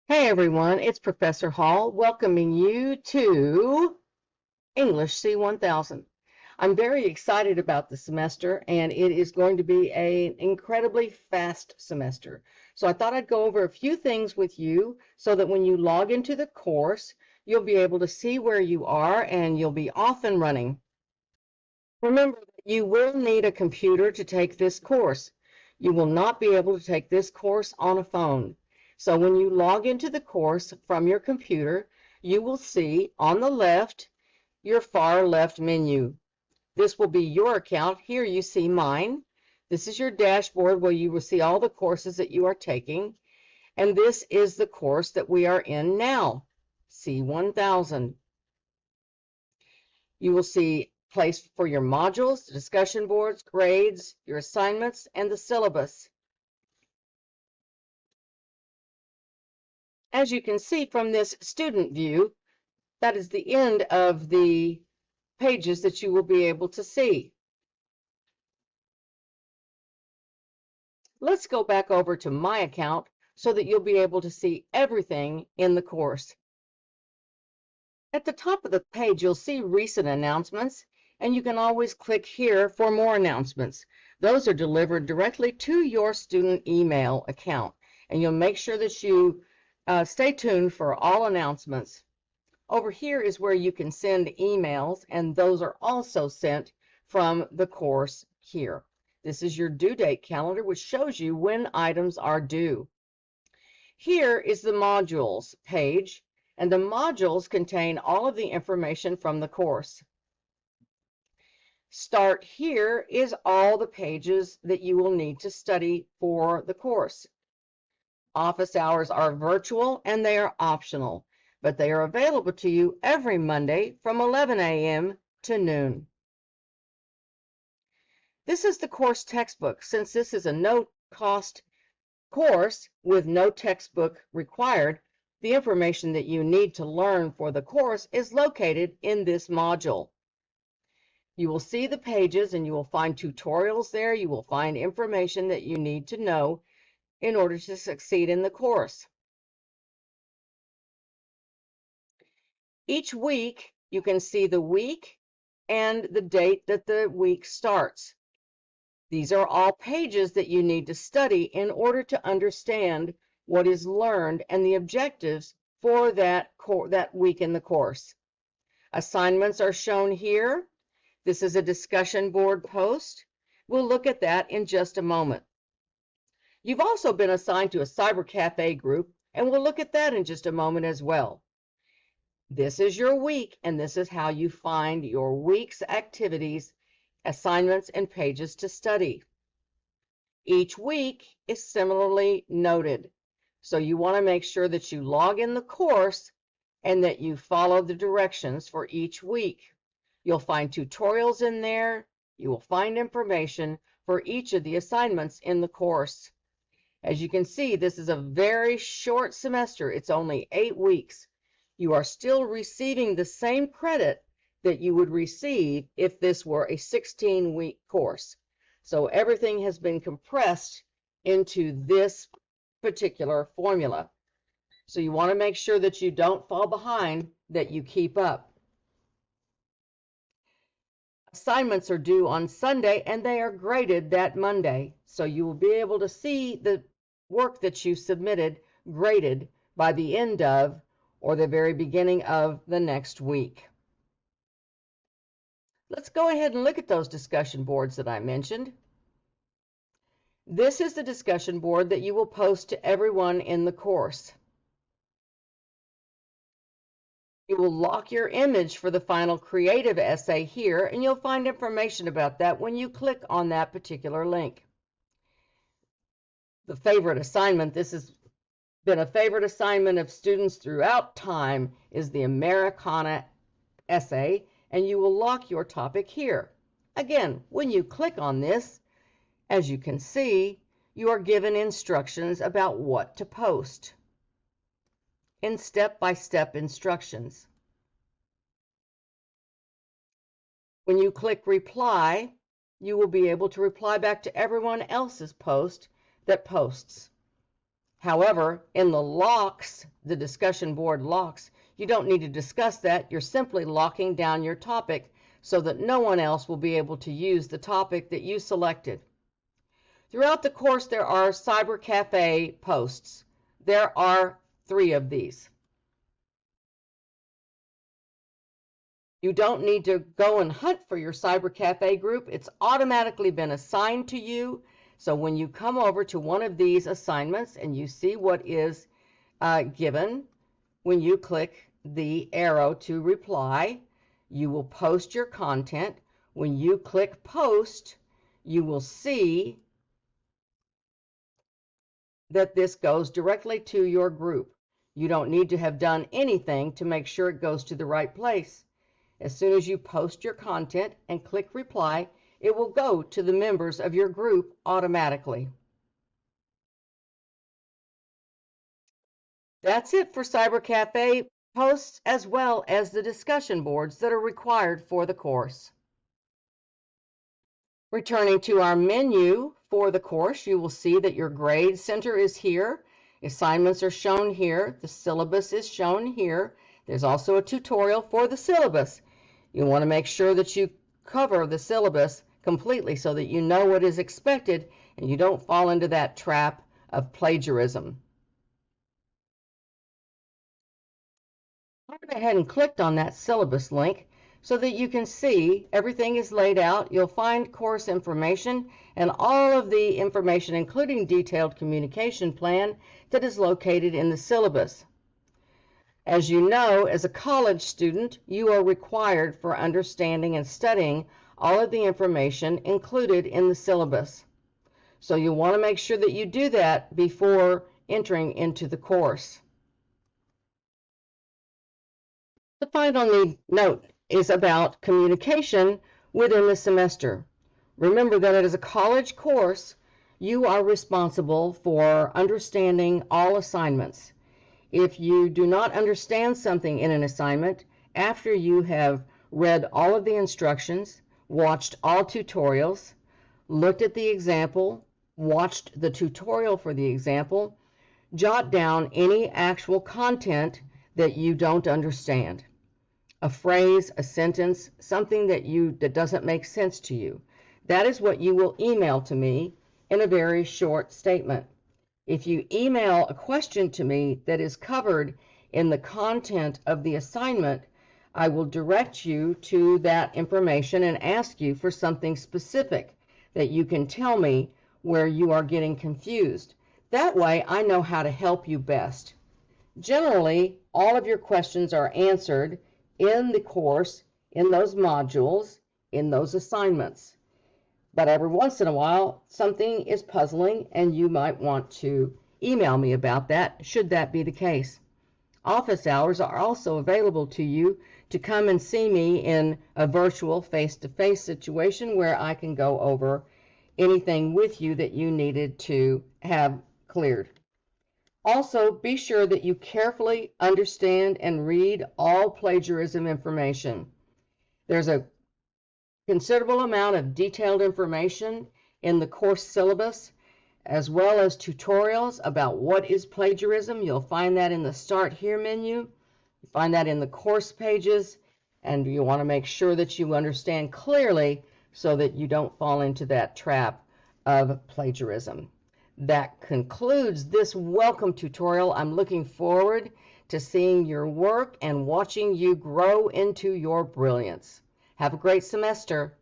Hey everyone, it's Professor Hall welcoming you to English C1000. I'm very excited about the semester and it is going to be an incredibly fast semester. So I thought I'd go over a few things with you so that when you log into the course, you'll be able to see where you are and you'll be off and running. Remember that you will need a computer to take this course. You will not be able to take this course on a phone. So when you log into the course from your computer, you will see on the left your far left menu. This will be your account. Here you see mine. This is your dashboard where you will see all the courses that you are taking. And this is the course that we are in now, C1000. You will see place for your modules, discussion boards, grades, your assignments, and the syllabus. As you can see from this student view, that is the end of the pages that you will be able to see. Let's go back over to my account so that you'll be able to see everything in the course. At the top of the page, you'll see recent announcements, and you can always click here for more announcements. Those are delivered directly to your student email account, and you'll make sure that you stay tuned for all announcements. Over here is where you can send emails, and those are also sent from the course here. This is your due date calendar, which shows you when items are due. Here is the modules page, and the modules contain all of the information from the course. Start here is all the pages that you will need to study for the course. Office hours are virtual and they are optional, but they are available to you every Monday from 11 a.m. to noon. This is the course textbook. Since this is a no-cost course with no textbook required, the information that you need to learn for the course is located in this module. You will see the pages and you will find tutorials there. You will find information that you need to know in order to succeed in the course. Each week, you can see the week and the date that the week starts. These are all pages that you need to study in order to understand what is learned and the objectives for that week in the course. Assignments are shown here. This is a discussion board post. We'll look at that in just a moment. You've also been assigned to a cyber cafe group, and we'll look at that in just a moment as well. This is your week, and this is how you find your week's activities, assignments, and pages to study. Each week is similarly noted, so you want to make sure that you log in the course and that you follow the directions for each week. You'll find tutorials in there. You will find information for each of the assignments in the course. As you can see, this is a very short semester. It's only 8 weeks. You are still receiving the same credit that you would receive if this were a 16-week course. So everything has been compressed into this particular formula. So you want to make sure that you don't fall behind, that you keep up. Assignments are due on Sunday and they are graded that Monday. So you will be able to see the work that you submitted graded by the end of or the very beginning of the next week. Let's go ahead and look at those discussion boards that I mentioned. This is the discussion board that you will post to everyone in the course. You will lock your image for the final creative essay here, and you'll find information about that when you click on that particular link. The favorite assignment, this has been a favorite assignment of students throughout time, is the Americana essay, and you will lock your topic here. Again, when you click on this, as you can see, you are given instructions about what to post in step-by-step instructions. When you click reply, you will be able to reply back to everyone else's post that posts. However, in the locks, the discussion board locks, you don't need to discuss that. You're simply locking down your topic so that no one else will be able to use the topic that you selected. Throughout the course, there are Cyber Cafe posts. There are 3 of these. You don't need to go and hunt for your Cyber Cafe group. It's automatically been assigned to you. So when you come over to one of these assignments and you see what is given, when you click the arrow to reply, you will post your content. When you click post, you will see that this goes directly to your group. You don't need to have done anything to make sure it goes to the right place. As soon as you post your content and click reply, it will go to the members of your group automatically. That's it for Cyber Cafe posts, as well as the discussion boards that are required for the course. Returning to our menu for the course, you will see that your grade center is here. Assignments are shown here. The syllabus is shown here. There's also a tutorial for the syllabus. You want to make sure that you cover the syllabus completely so that you know what is expected and you don't fall into that trap of plagiarism. I went ahead and clicked on that syllabus link so that you can see everything is laid out. You'll find course information and all of the information, including detailed communication plan, that is located in the syllabus. As you know, as a college student, you are required for understanding and studying all of the information included in the syllabus. So you want to make sure that you do that before entering into the course. The final note is about communication within the semester. Remember that it is a college course. You are responsible for understanding all assignments. If you do not understand something in an assignment, after you have read all of the instructions, watched all tutorials, looked at the example, watched the tutorial for the example, jot down any actual content that you don't understand. A phrase, a sentence, something that doesn't make sense to you. That is what you will email to me in a very short statement. If you email a question to me that is covered in the content of the assignment, I will direct you to that information and ask you for something specific that you can tell me where you are getting confused. That way, I know how to help you best. Generally, all of your questions are answered in the course, in those modules, in those assignments. But every once in a while, something is puzzling and you might want to email me about that, should that be the case. Office hours are also available to you to come and see me in a virtual face-to-face situation where I can go over anything with you that you needed to have cleared. Also, be sure that you carefully understand and read all plagiarism information. There's a considerable amount of detailed information in the course syllabus, as well as tutorials about what is plagiarism. You'll find that in the Start Here menu. You find that in the course pages, and you want to make sure that you understand clearly so that you don't fall into that trap of plagiarism. That concludes this welcome tutorial. I'm looking forward to seeing your work and watching you grow into your brilliance. Have a great semester.